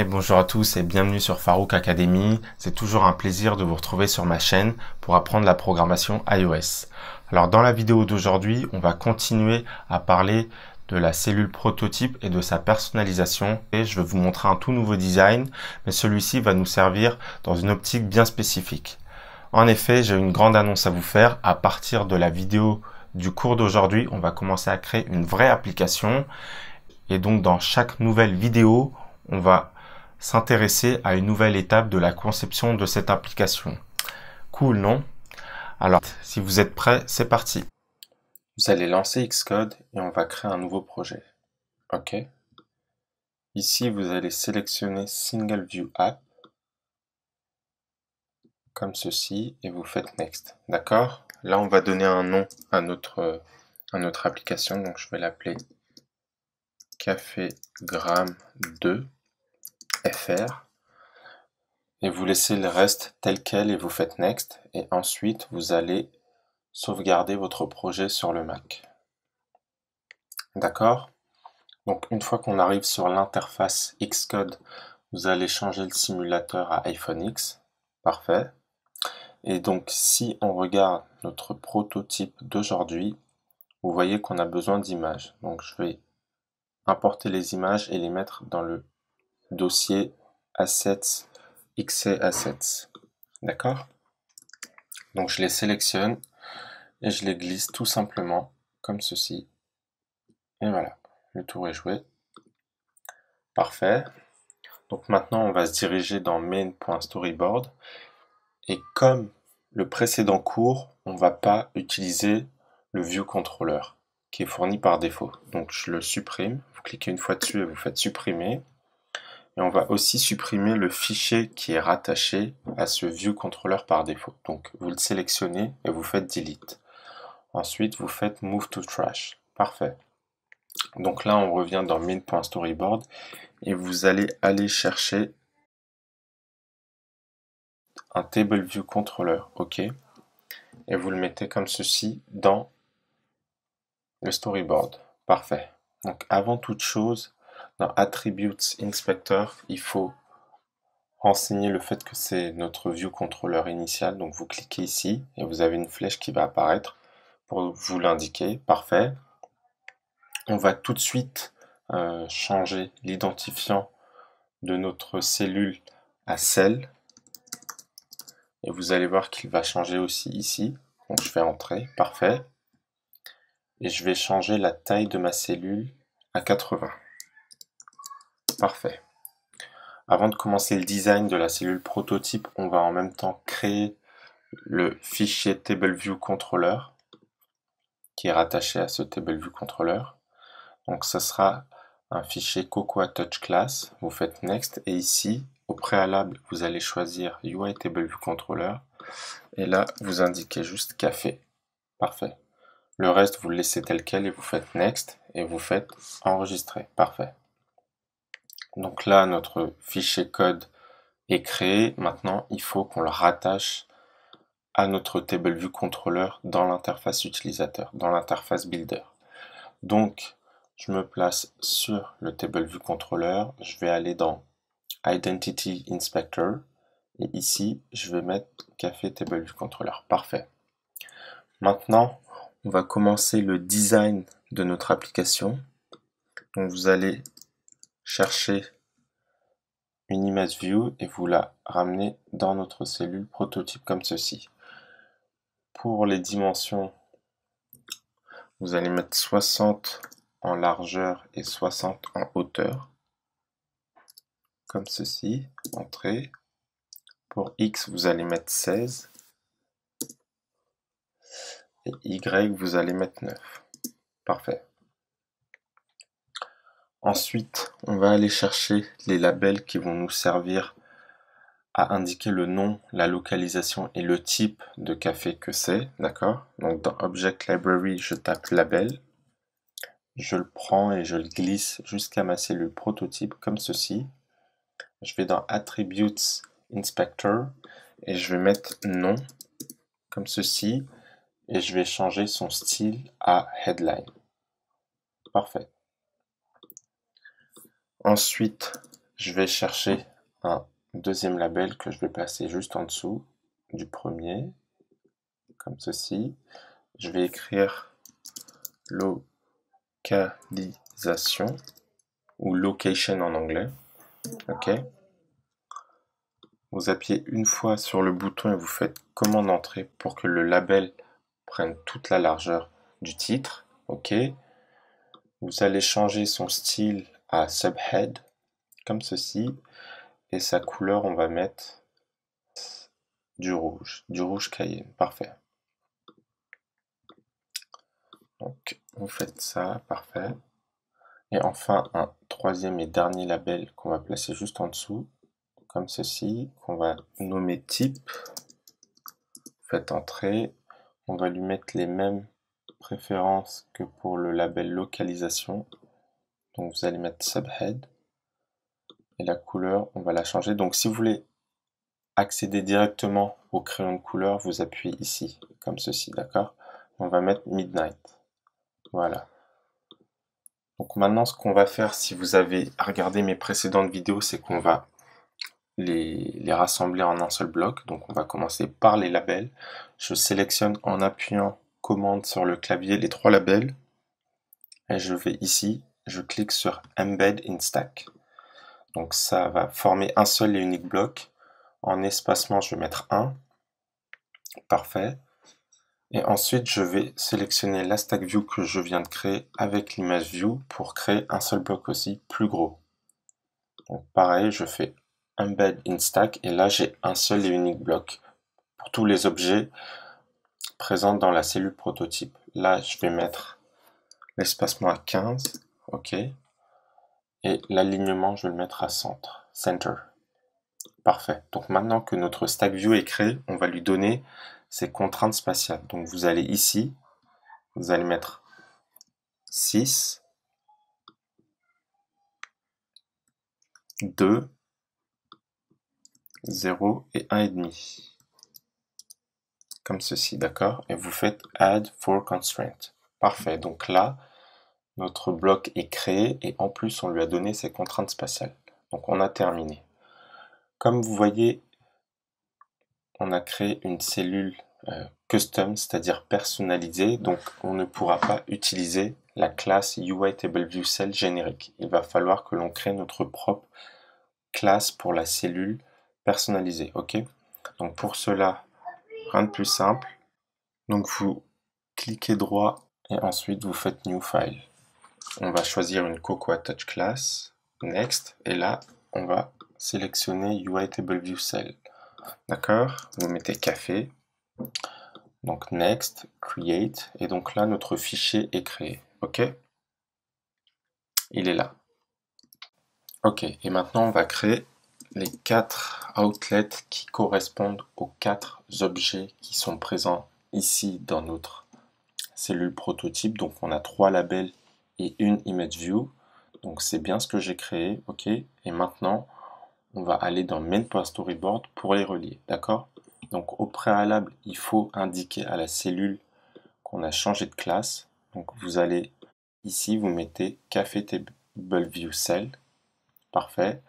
Bonjour à tous et bienvenue sur Farouk Academy. C'est toujours un plaisir de vous retrouver sur ma chaîne pour apprendre la programmation iOS. Alors dans la vidéo d'aujourd'hui, on va continuer à parler de la cellule prototype et de sa personnalisation. Et je vais vous montrer un tout nouveau design, mais celui-ci va nous servir dans une optique bien spécifique. En effet, j'ai une grande annonce à vous faire. À partir de la vidéo du cours d'aujourd'hui, on va commencer à créer une vraie application. Et donc dans chaque nouvelle vidéo, on va s'intéresser à une nouvelle étape de la conception de cette application. Cool, non? Alors, si vous êtes prêts, c'est parti. Vous allez lancer Xcode et on va créer un nouveau projet. OK. Ici, vous allez sélectionner Single View App, comme ceci, et vous faites Next. D'accord? Là, on va donner un nom à notre application, donc je vais l'appeler CaféGram2 FR. Et vous laissez le reste tel quel et vous faites Next. Et ensuite, vous allez sauvegarder votre projet sur le Mac. D'accord? Donc, une fois qu'on arrive sur l'interface Xcode, vous allez changer le simulateur à iPhone X. Parfait. Et donc, si on regarde notre prototype d'aujourd'hui, vous voyez qu'on a besoin d'images. Donc, je vais importer les images et les mettre dans le dossier Assets XC-Assets. D'accord? Donc, je les sélectionne et je les glisse tout simplement comme ceci. Et voilà, le tour est joué. Parfait. Donc maintenant, on va se diriger dans main.storyboard. Et comme le précédent cours, on ne va pas utiliser le view controller qui est fourni par défaut. Donc je le supprime. Vous cliquez une fois dessus et vous faites supprimer. Et on va aussi supprimer le fichier qui est rattaché à ce view controller par défaut. Donc vous le sélectionnez et vous faites delete. Ensuite, vous faites move to trash. Parfait. Donc là, on revient dans main.storyboard et vous allez aller chercher un table view controller, OK, et vous le mettez comme ceci dans le storyboard. Parfait. Donc avant toute chose, dans Attributes Inspector, il faut renseigner le fait que c'est notre view controller initial. Donc vous cliquez ici et vous avez une flèche qui va apparaître pour vous l'indiquer. Parfait. On va tout de suite changer l'identifiant de notre cellule à cell. Et vous allez voir qu'il va changer aussi ici. Donc je fais entrer, parfait. Et je vais changer la taille de ma cellule à 80. Parfait. Avant de commencer le design de la cellule prototype, on va en même temps créer le fichier TableViewController qui est rattaché à ce TableViewController. Donc ça sera un fichier Cocoa Touch Class. Vous faites Next et ici, au préalable, vous allez choisir UI TableViewController et là, vous indiquez juste café. Parfait. Le reste, vous le laissez tel quel et vous faites Next et vous faites Enregistrer. Parfait. Donc là, notre fichier code est créé. Maintenant, il faut qu'on le rattache à notre TableViewController dans l'interface utilisateur, dans l'interface Builder. Donc, je me place sur le TableViewController. Je vais aller dans Identity Inspector et ici, je vais mettre Café TableViewController. Parfait. Maintenant, on va commencer le design de notre application. Donc vous allez chercher une image view et vous la ramenez dans notre cellule prototype comme ceci. Pour les dimensions, vous allez mettre 60 en largeur et 60 en hauteur. Comme ceci, entrée. Pour X, vous allez mettre 16. Et Y, vous allez mettre 9. Parfait. Ensuite, on va aller chercher les labels qui vont nous servir à indiquer le nom, la localisation et le type de café que c'est, d'accord? Donc dans Object Library, je tape label, je le prends et je le glisse jusqu'à ma cellule prototype comme ceci. Je vais dans Attributes Inspector et je vais mettre nom comme ceci et je vais changer son style à Headline. Parfait. Ensuite, je vais chercher un deuxième label que je vais placer juste en dessous du premier, comme ceci. Je vais écrire localisation ou location en anglais. Ok. Vous appuyez une fois sur le bouton et vous faites commande entrée pour que le label prenne toute la largeur du titre. Ok. Vous allez changer son style à subhead, comme ceci. Et sa couleur, on va mettre du rouge cayenne. Parfait. Donc, vous faites ça, parfait. Et enfin, un troisième et dernier label qu'on va placer juste en dessous, comme ceci, qu'on va nommer type. Faites entrer. On va lui mettre les mêmes préférences que pour le label localisation. Donc, vous allez mettre subhead. Et la couleur, on va la changer. Donc, si vous voulez accéder directement au crayon de couleur, vous appuyez ici, comme ceci, d'accord? On va mettre midnight. Voilà. Donc maintenant, ce qu'on va faire, si vous avez regardé mes précédentes vidéos, c'est qu'on va les rassembler en un seul bloc. Donc on va commencer par les labels. Je sélectionne en appuyant commande sur le clavier les trois labels. Et je vais ici, je clique sur Embed in Stack. Donc ça va former un seul et unique bloc. En espacement, je vais mettre 1. Parfait. Et ensuite, je vais sélectionner la stack view que je viens de créer avec l'image view pour créer un seul bloc aussi plus gros. Donc pareil, je fais embed in stack et là j'ai un seul et unique bloc pour tous les objets présents dans la cellule prototype. Là, je vais mettre l'espacement à 15, ok. Et l'alignement, je vais le mettre à center. Parfait. Donc maintenant que notre stack view est créé, on va lui donner ses contraintes spatiales. Donc vous allez ici, vous allez mettre 6, 2, 0 et 1,5. Comme ceci, d'accord? Et vous faites Add for Constraint. Parfait. Donc là, notre bloc est créé et en plus, on lui a donné ses contraintes spatiales. Donc on a terminé. Comme vous voyez, on a créé une cellule custom, c'est-à-dire personnalisée. Donc on ne pourra pas utiliser la classe UITableViewCell générique. Il va falloir que l'on crée notre propre classe pour la cellule personnalisée. Ok? Donc pour cela, rien de plus simple. Donc vous cliquez droit et ensuite vous faites New File. On va choisir une Cocoa Touch Class, Next, et là on va sélectionner UITableViewCell. D'accord? Vous mettez café, donc Next, Create, et donc là notre fichier est créé. Ok? Il est là. Ok, et maintenant on va créer les 4 outlets qui correspondent aux 4 objets qui sont présents ici dans notre cellule prototype. Donc on a 3 labels et une image view. Donc c'est bien ce que j'ai créé, ok. Et maintenant on va aller dans main.storyboard pour les relier, d'accord. Donc au préalable, il faut indiquer à la cellule qu'on a changé de classe. Donc vous allez ici, vous mettez Café Table View Cell, parfait.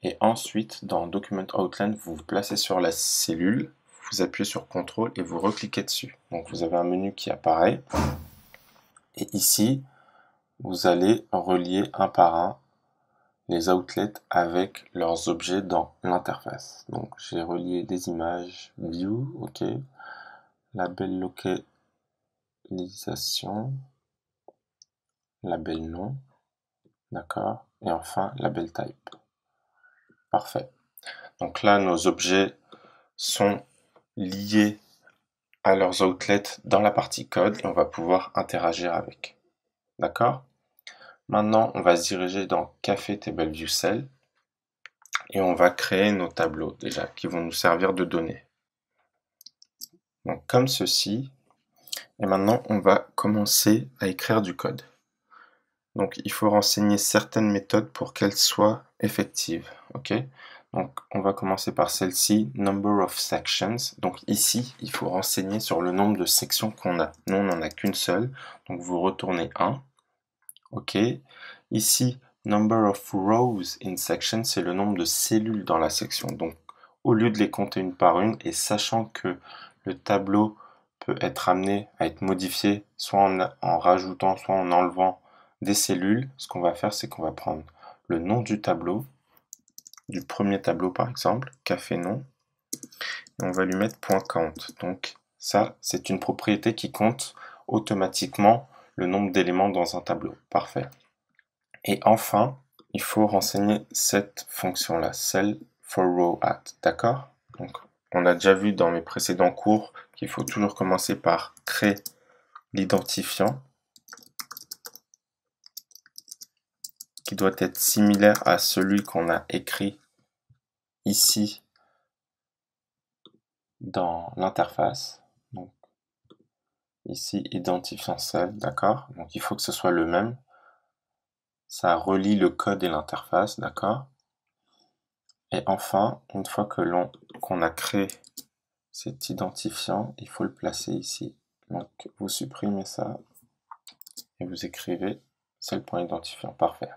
Et ensuite, dans Document Outline, vous vous placez sur la cellule, vous appuyez sur CTRL et vous recliquez dessus. Donc vous avez un menu qui apparaît. Et ici, vous allez relier un par un les outlets avec leurs objets dans l'interface. Donc j'ai relié des images, view, ok, label localisation, label nom, d'accord, et enfin label type. Parfait. Donc là, nos objets sont liés à leurs outlets dans la partie code et on va pouvoir interagir avec. D'accord? Maintenant, on va se diriger dans Café Table View Cell et on va créer nos tableaux déjà qui vont nous servir de données. Donc comme ceci. Et maintenant, on va commencer à écrire du code. Donc il faut renseigner certaines méthodes pour qu'elles soient effectives. Ok? Donc on va commencer par celle-ci, number of sections. Donc ici, il faut renseigner sur le nombre de sections qu'on a. Nous, on n'en a qu'une seule. Donc vous retournez 1. Ok. Ici, Number of rows in section, c'est le nombre de cellules dans la section. Donc, au lieu de les compter une par une, et sachant que le tableau peut être amené à être modifié, soit en rajoutant, soit en enlevant des cellules, ce qu'on va faire, c'est qu'on va prendre le nom du tableau, du premier tableau par exemple, café nom, et on va lui mettre .count. Donc ça, c'est une propriété qui compte automatiquement le nombre d'éléments dans un tableau. Parfait. Et enfin, il faut renseigner cette fonction-là, cell for row at. D'accord? Donc, on a déjà vu dans mes précédents cours qu'il faut toujours commencer par créer l'identifiant qui doit être similaire à celui qu'on a écrit ici dans l'interface. Donc, ici, identifiant cell, d'accord? Donc, il faut que ce soit le même. Ça relie le code et l'interface, d'accord? Et enfin, une fois que qu'on a créé cet identifiant, il faut le placer ici. Donc, vous supprimez ça et vous écrivez cell.identifiant. Parfait.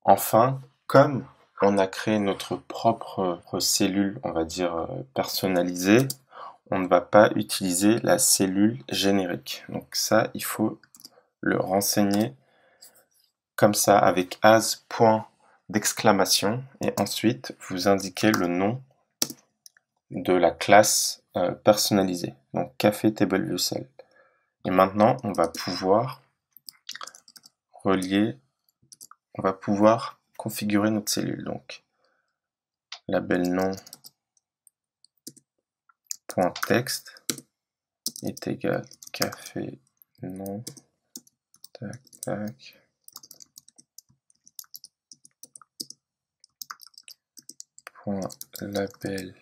Enfin, comme on a créé notre propre cellule, on va dire personnalisée, on ne va pas utiliser la cellule générique. Donc ça, il faut le renseigner comme ça avec as point d'exclamation et ensuite vous indiquez le nom de la classe personnalisée. Donc café table view cell. Et maintenant, on va pouvoir relier, on va pouvoir configurer notre cellule. Donc label nom .text est égal café nom tac tac point label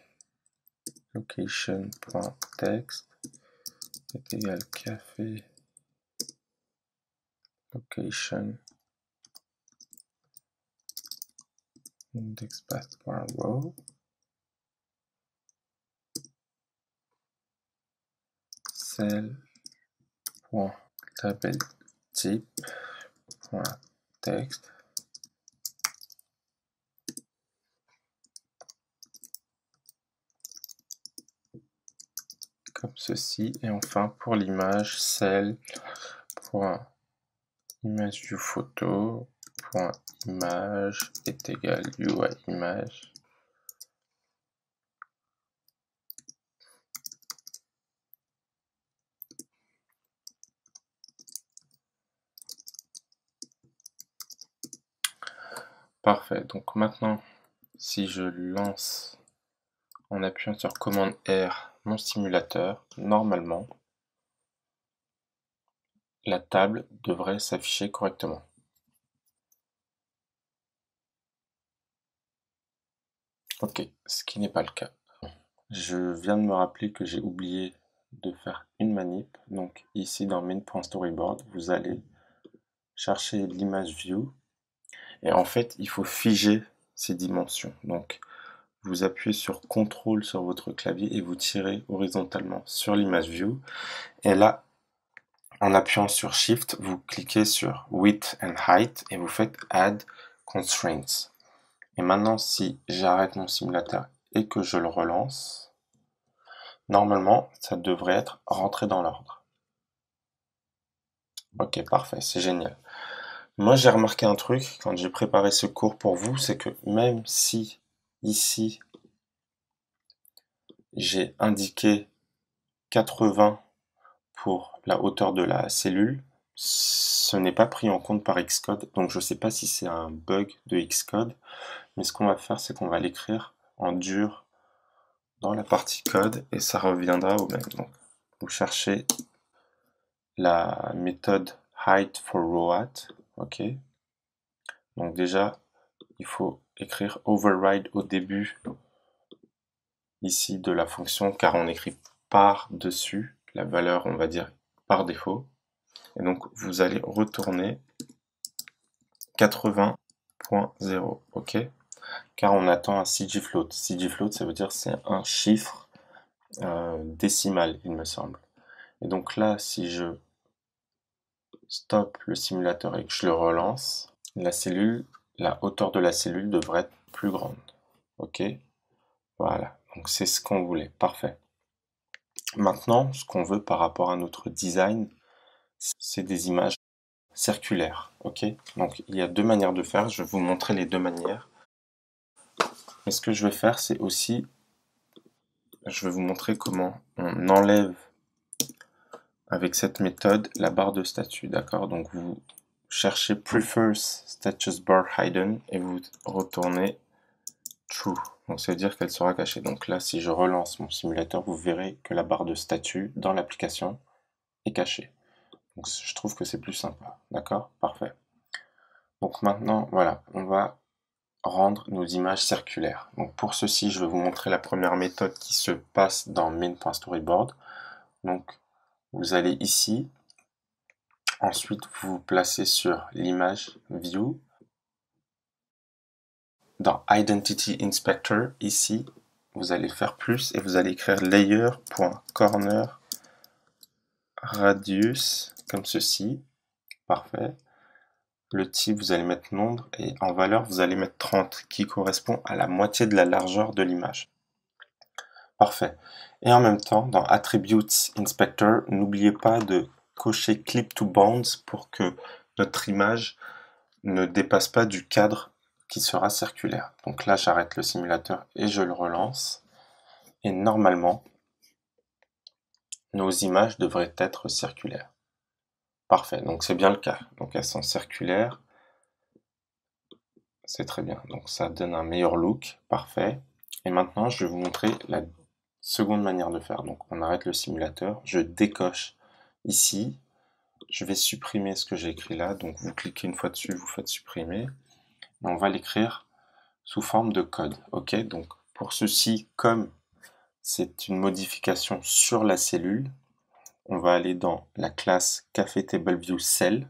location .text est égal café location indexPath.row cell.labelType.text comme ceci, et enfin pour l'image cell.imageViewPhoto.image est égal UIImage. Parfait, donc maintenant si je lance en appuyant sur commande R mon simulateur, normalement la table devrait s'afficher correctement. Ok, ce qui n'est pas le cas. Je viens de me rappeler que j'ai oublié de faire une manip. Donc ici dans main.storyboard, vous allez chercher l'image view. Et en fait, il faut figer ces dimensions. Donc vous appuyez sur CTRL sur votre clavier et vous tirez horizontalement sur l'image view. Et là, en appuyant sur Shift, vous cliquez sur Width and Height et vous faites Add Constraints. Et maintenant, si j'arrête mon simulateur et que je le relance, normalement, ça devrait être rentré dans l'ordre. Ok, parfait, c'est génial. Moi, j'ai remarqué un truc quand j'ai préparé ce cours pour vous, c'est que même si ici, j'ai indiqué 80 pour la hauteur de la cellule, ce n'est pas pris en compte par Xcode. Donc, je ne sais pas si c'est un bug de Xcode, mais ce qu'on va faire, c'est qu'on va l'écrire en dur dans la partie code et ça reviendra au même. Donc, vous cherchez la méthode height for row at, ok. Donc déjà, il faut écrire override au début ici de la fonction car on écrit par-dessus la valeur, on va dire, par défaut. Et donc, vous allez retourner 80.0, ok. Car on attend un CGFloat. CGFloat, ça veut dire c'est un chiffre décimal, il me semble. Et donc là, si je stoppe le simulateur et que je le relance, la hauteur de la cellule devrait être plus grande. Ok, voilà, donc c'est ce qu'on voulait, parfait. Maintenant, ce qu'on veut par rapport à notre design, c'est des images circulaires. Ok, donc il y a deux manières de faire, je vais vous montrer les deux manières. Mais ce que je vais faire, c'est aussi, je vais vous montrer comment on enlève avec cette méthode la barre de statut, d'accord? Donc vous cherchez Prefers Status Bar Hidden et vous retournez True. Donc ça veut dire qu'elle sera cachée. Donc là, si je relance mon simulateur, vous verrez que la barre de statut dans l'application est cachée. Donc je trouve que c'est plus sympa, d'accord? Parfait. Donc maintenant, voilà, on va rendre nos images circulaires. Donc pour ceci, je vais vous montrer la première méthode qui se passe dans main.storyboard. Donc vous allez ici, ensuite vous vous placez sur l'image View. Dans Identity Inspector, ici, vous allez faire plus et vous allez écrire layer.corner radius comme ceci. Parfait. Le type, vous allez mettre nombre et en valeur, vous allez mettre 30 qui correspond à la moitié de la largeur de l'image. Parfait. Et en même temps, dans Attributes Inspector, n'oubliez pas de cocher Clip to Bounds pour que notre image ne dépasse pas du cadre qui sera circulaire. Donc là, j'arrête le simulateur et je le relance. Et normalement, nos images devraient être circulaires. Parfait, donc c'est bien le cas. Donc elles sont circulaires. C'est très bien. Donc ça donne un meilleur look. Parfait. Et maintenant, je vais vous montrer la seconde manière de faire. Donc on arrête le simulateur. Je décoche ici. Je vais supprimer ce que j'ai écrit là. Donc vous cliquez une fois dessus, vous faites supprimer. Et on va l'écrire sous forme de code. Ok, donc pour ceci, comme c'est une modification sur la cellule, on va aller dans la classe CafeTableViewCell.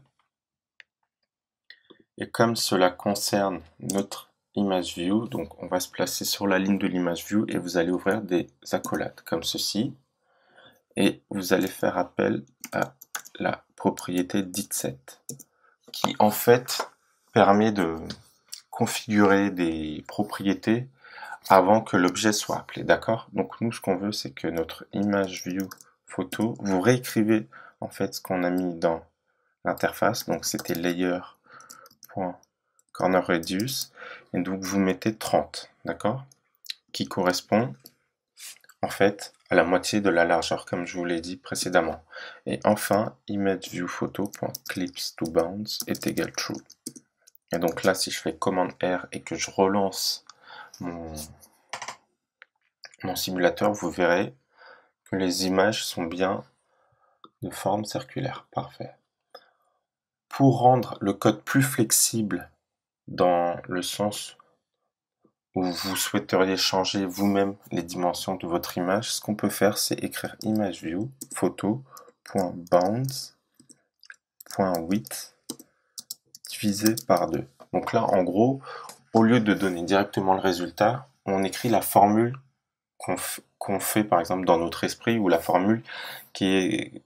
Et comme cela concerne notre image view, donc on va se placer sur la ligne de l'image view et vous allez ouvrir des accolades comme ceci. Et vous allez faire appel à la propriété DITSET qui en fait permet de configurer des propriétés avant que l'objet soit appelé, d'accord? Donc nous, ce qu'on veut, c'est que notre image view photo, vous réécrivez en fait ce qu'on a mis dans l'interface, donc c'était layer.cornerRadius, et donc vous mettez 30, d'accord? Qui correspond en fait à la moitié de la largeur, comme je vous l'ai dit précédemment. Et enfin, imageViewPhoto.clips2bounds est égal true. Et donc là, si je fais commande R et que je relance mon simulateur, vous verrez que les images sont bien de forme circulaire. Parfait. Pour rendre le code plus flexible dans le sens où vous souhaiteriez changer vous-même les dimensions de votre image, ce qu'on peut faire, c'est écrire imageViewPhoto.bounds.width divisé par 2. Donc là, en gros, au lieu de donner directement le résultat, on écrit la formule qu'on fait par exemple dans notre esprit ou la formule qui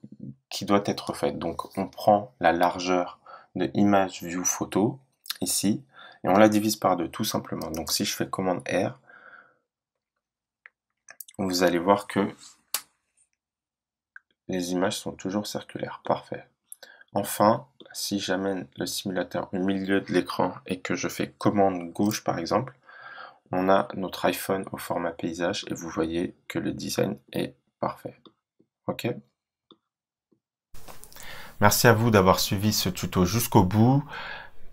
doit être faite. Donc on prend la largeur de imageViewPhoto ici et on la divise par 2 tout simplement. Donc si je fais commande R, vous allez voir que les images sont toujours circulaires. Parfait. Enfin, si j'amène le simulateur au milieu de l'écran et que je fais commande gauche par exemple, on a notre iPhone au format paysage et vous voyez que le design est parfait. Ok? Merci à vous d'avoir suivi ce tuto jusqu'au bout.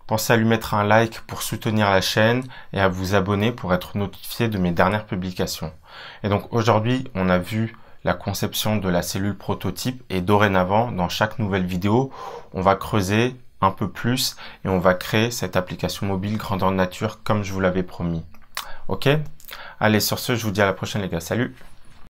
Pensez à lui mettre un like pour soutenir la chaîne et à vous abonner pour être notifié de mes dernières publications. Et donc aujourd'hui, on a vu la conception de la cellule prototype et dorénavant, dans chaque nouvelle vidéo, on va creuser un peu plus et on va créer cette application mobile grandeur nature comme je vous l'avais promis. Ok? Allez, sur ce, je vous dis à la prochaine les gars. Salut!